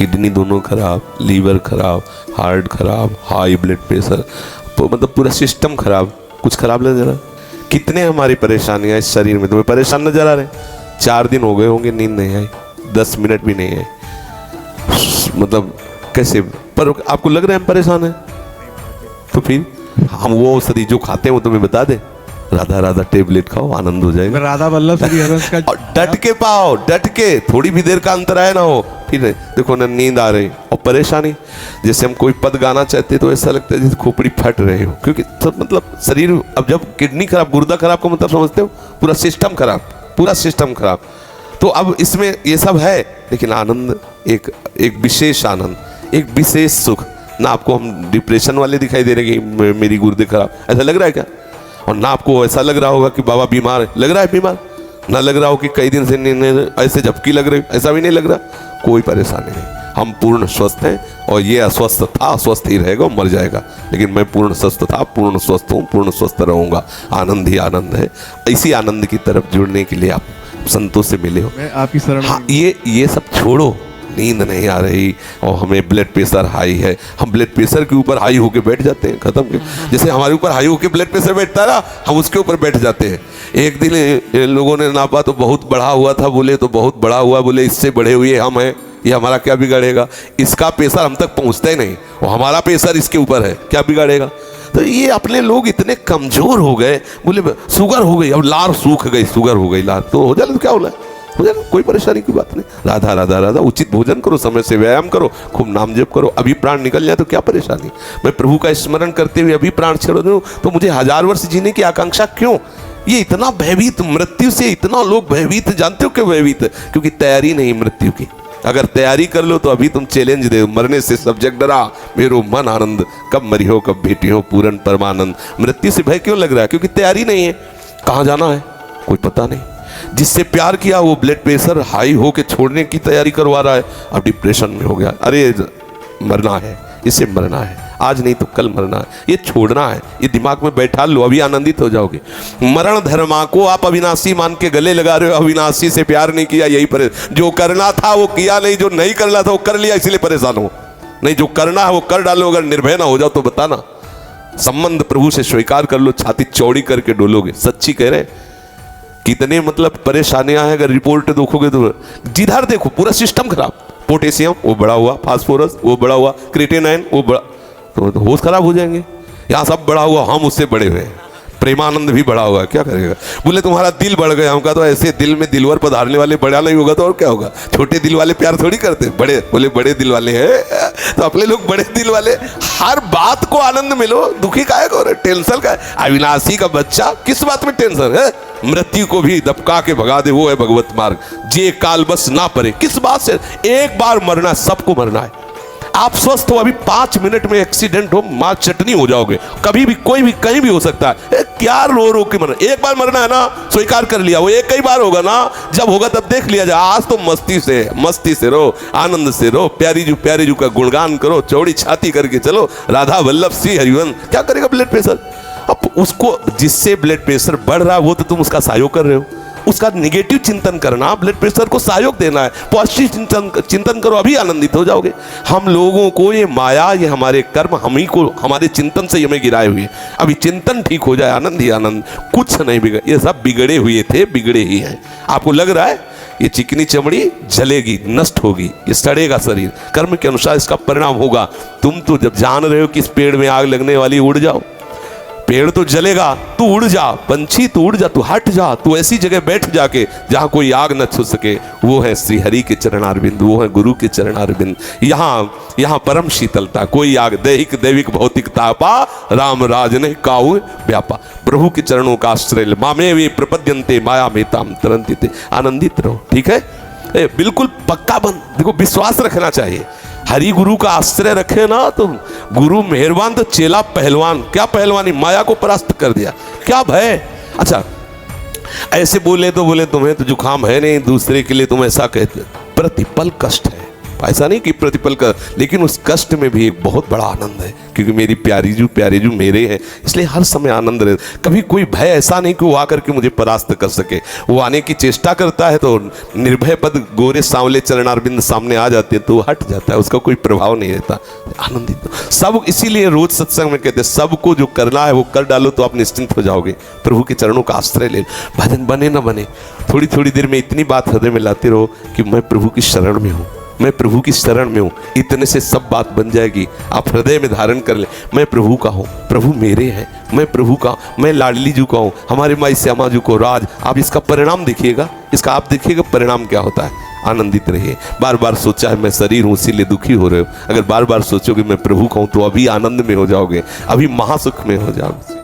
Kidney दोनों खराब, liver खराब, हार्ट खराब, हाई ब्लड प्रेशर, मतलब पूरा सिस्टम खराब। कुछ खराब लग रहा? कितने हमारी परेशानियां इस शरीर में तुम्हें परेशान नजर आ रहे? 4 दिन हो गए होंगे नींद नहीं आई, 10 मिनट भी नहीं आई, मतलब कैसे? पर आपको लग रहा है हम परेशान हैं? तो फिर हम वो औषधि जो खाते हैं वो तुम्हें बता दे, राधा राधा टेबलेट खाओ, आनंद हो जाएगा। राधा वल्लभ श्री हरस का डट के पाओ, डट के, थोड़ी भी देर का अंतर आया ना हो, फिर देखो ना नींद आ रही और परेशानी। जैसे हम कोई पद गाना चाहते तो ऐसा लगता है जैसे खोपड़ी फट रहे हो, क्योंकि सब मतलब शरीर, अब जब किडनी खराब, गुर्दा खराब का मतलब समझते हो, पूरा सिस्टम खराब, पूरा सिस्टम खराब। तो अब इसमें ये सब है, लेकिन आनंद एक विशेष आनंद, एक विशेष सुख ना। आपको हम डिप्रेशन वाले दिखाई दे रहे कि मेरी गुर्दे खराब, ऐसा लग रहा है क्या? और ना आपको ऐसा लग रहा होगा कि बाबा बीमार है, लग रहा है बीमार? ना लग रहा हो कि कई दिन से ऐसे झपकी लग रही, ऐसा भी नहीं लग रहा। कोई परेशानी नहीं, हम पूर्ण स्वस्थ हैं। और ये अस्वस्थ था, अस्वस्थ ही रहेगा, मर जाएगा, लेकिन मैं पूर्ण स्वस्थ था, पूर्ण स्वस्थ हूँ, पूर्ण स्वस्थ रहूँगा। आनंद ही आनंद है। इसी आनंद की तरफ जुड़ने के लिए आप संतों से मिले हो। मैं आपकी शरण। हाँ, ये सब छोड़ो। नींद नहीं आ रही और हमें ब्लड प्रेशर हाई है, हम ब्लड प्रेशर के ऊपर हाई होके बैठ जाते हैं, खत्म के। जैसे हमारे ऊपर हाई होके ब्लड प्रेशर बैठता है ना, हम उसके ऊपर बैठ जाते हैं। एक दिन लोगों ने नापा तो बहुत बढ़ा हुआ था, बोले तो बहुत बढ़ा हुआ, बोले इससे बढ़े हुए हम हैं, ये हमारा क्या बिगाड़ेगा? इसका प्रेशर हम तक पहुंचता ही नहीं और हमारा प्रेशर इसके ऊपर है, क्या बिगाड़ेगा? तो ये अपने लोग इतने कमजोर हो गए, बोले शुगर हो गई, अब लार सूख गई, शुगर हो गई लार, तो हो जाए तो क्या हो जाए, कोई परेशानी की बात नहीं। राधा राधा राधा, उचित भोजन करो, समय से व्यायाम करो, खूब नाम जप करो, अभी प्राण निकल जाए तो क्या परेशानी? मैं प्रभु का स्मरण करते हुए अभी प्राण छोड़ दूं तो मुझे 1000 वर्ष जीने की आकांक्षा क्यों? ये इतना भयभीत, मृत्यु से इतना लोग भयभीत, जानते हो क्यों भयभीत? क्योंकि तैयारी नहीं मृत्यु की। अगर तैयारी कर लो तो अभी तुम चैलेंज दे, मरने से सब जग डरा, मेरो मन आनंद, कब मरी हो कब भेटी हो पूर्ण परमानंद। मृत्यु से भय क्यों लग रहा है? क्योंकि तैयारी नहीं है। कहाँ जाना है कोई पता नहीं। जिससे प्यार किया वो ब्लड प्रेशर हाई हो के छोड़ने की तैयारी करवा रहा है, अब डिप्रेशन में हो गया। अरे मरना है, इसे मरना है, आज नहीं तो कल मरना है, ये छोड़ना है, ये दिमाग में बैठा लो, अभी आनंदित हो जाओगे। मरण धर्मा को आप अविनाशी मान के गले लगा रहे हो, अविनाशी से प्यार नहीं किया, यही परेशान। जो करना था वो किया नहीं, जो नहीं करना था वो कर लिया, इसलिए परेशान हो। नहीं, जो करना है वो कर डालो, अगर निर्भय ना हो जाओ तो बताना। संबंध प्रभु से स्वीकार कर लो, छाती चौड़ी करके डोलोगे। सच्ची कह रहे, कितने मतलब परेशानियां हैं, अगर रिपोर्ट देखोगे तो जिधर देखो पूरा सिस्टम खराब। पोटेशियम वो बढ़ा हुआ, फास्फोरस वो बढ़ा हुआ, क्रिएटिनिन वो बढ़ा, तो होश खराब हो जाएंगे। यहाँ सब बढ़ा हुआ, हम उससे बड़े हुए हैं। प्रेमानंद भी बढ़ा हुआ, क्या करेगा? बोले तुम्हारा दिल बढ़ गया, हमका तो ऐसे दिल में दिलवर पधारने वाले बढ़ा नहीं होगा तो और क्या होगा? छोटे दिल वाले प्यार थोड़ी करते, बड़े बोले बड़े दिल वाले हैं तो अपने लोग बड़े दिल वाले। हर बात को आनंद मिलो, दुखी काहे को, टेंशन का? अविनाशी का बच्चा, किस बात में टेंशन है? मृत्यु को भी दबका के भगा दे, वो है भगवत मार्ग। जे काल बस ना पड़े, किस बात से? एक बार मरना, सबको मरना है। आप स्वस्थ हो, अभी 5 मिनट में एक्सीडेंट हो, मां चटनी हो जाओगे। कभी भी कोई भी कहीं भी हो सकता है। क्या रो के मरना? एक बार मरना है ना, स्वीकार कर लिया, वो एक कई बार होगा ना, जब होगा तब देख लिया जाए। आज तो मस्ती से रो, आनंद से रो, प्यारी जू का गुणगान करो, चौड़ी छाती करके चलो, राधा वल्लभ श्री हरिवंश। क्या करेगा ब्लड प्रेशर? अब उसको, जिससे ब्लड प्रेशर बढ़ रहा है वो तो तुम उसका सहयोग कर रहे हो। उसका निगेटिव चिंतन करना, ब्लड प्रेशर को सहयोग देना है। पॉजिटिव चिंतन करो, अभी आनंदित हो जाओगे। हम लोगों को ये माया, ये हमारे कर्म, हम ही को, हमारे चिंतन से हमें गिराए हुए। अभी चिंतन ठीक हो जाए, आनंद ही आनंद, कुछ नहीं बिगड़। ये सब बिगड़े हुए थे, बिगड़े ही हैं। आपको लग रहा है ये चिकनी चमड़ी जलेगी, नष्ट होगी, ये सड़ेगा शरीर, कर्म के अनुसार इसका परिणाम होगा। तुम तो जब जान रहे हो कि इस पेड़ में आग लगने वाली, उड़ जाओ। पेड़ तो जलेगा, तू उड़ जा, पंछी तू उड़ जा, तू हट जा, तू ऐसी जगह बैठ जाके जहां कोई आग न छू सके। वो है श्री हरि के चरणारविंद, वो है गुरु के चरणारविंद। यहाँ परम शीतलता, कोई आग दैहिक दैविक भौतिक तापा, राम राज ने काऊ व्यापा। प्रभु के चरणों का आश्रय, मामे वे प्रपद्यन्ते माया मेताम तरन्ति। आनंदित रहो, ठीक है? बिल्कुल पक्का बन, देखो विश्वास रखना चाहिए। हरि गुरु का आश्रय रखे ना तो गुरु मेहरबान तो चेला पहलवान। क्या पहलवानी? माया को परास्त कर दिया, क्या भय? अच्छा, ऐसे बोले तो बोले तुम्हें तो जुकाम है नहीं, दूसरे के लिए तुम ऐसा कहते। प्रतिपल कष्ट है, ऐसा नहीं कि प्रतिपल का, लेकिन उस कष्ट में भी एक बहुत बड़ा आनंद है, क्योंकि मेरी प्यारे जो मेरे हैं, इसलिए हर समय आनंद रहे। कभी कोई भय ऐसा नहीं कि वो आकर के मुझे परास्त कर सके। वो आने की चेष्टा करता है तो निर्भय पद गोरे सांवले चरणारविंद सामने आ जाते हैं तो वो हट जाता है, उसका कोई प्रभाव नहीं रहता। आनंदित सब, इसीलिए रोज सत्संग में कहते हैं सबको जो करना है वो कर डालो तो आप निश्चिंत हो जाओगे। प्रभु के चरणों का आश्रय ले, भजन बने ना बने, थोड़ी थोड़ी देर में इतनी बात हृदय में लाते रहो कि मैं प्रभु की शरण में हूँ, मैं प्रभु की शरण में हूँ। इतने से सब बात बन जाएगी। आप हृदय में धारण कर ले, मैं प्रभु का हूँ, प्रभु मेरे हैं, मैं प्रभु का, मैं लाडली जी का हूँ, हमारे माई श्यामा जी को राज। आप इसका परिणाम देखिएगा, इसका आप देखिएगा परिणाम क्या होता है। आनंदित रहिए। बार बार सोचा है मैं शरीर हूँ इसीलिए दुखी हो रहे हो, अगर बार बार सोचोगे मैं प्रभु का हूँ तो अभी आनंद में हो जाओगे, अभी महासुख में हो जाओगे।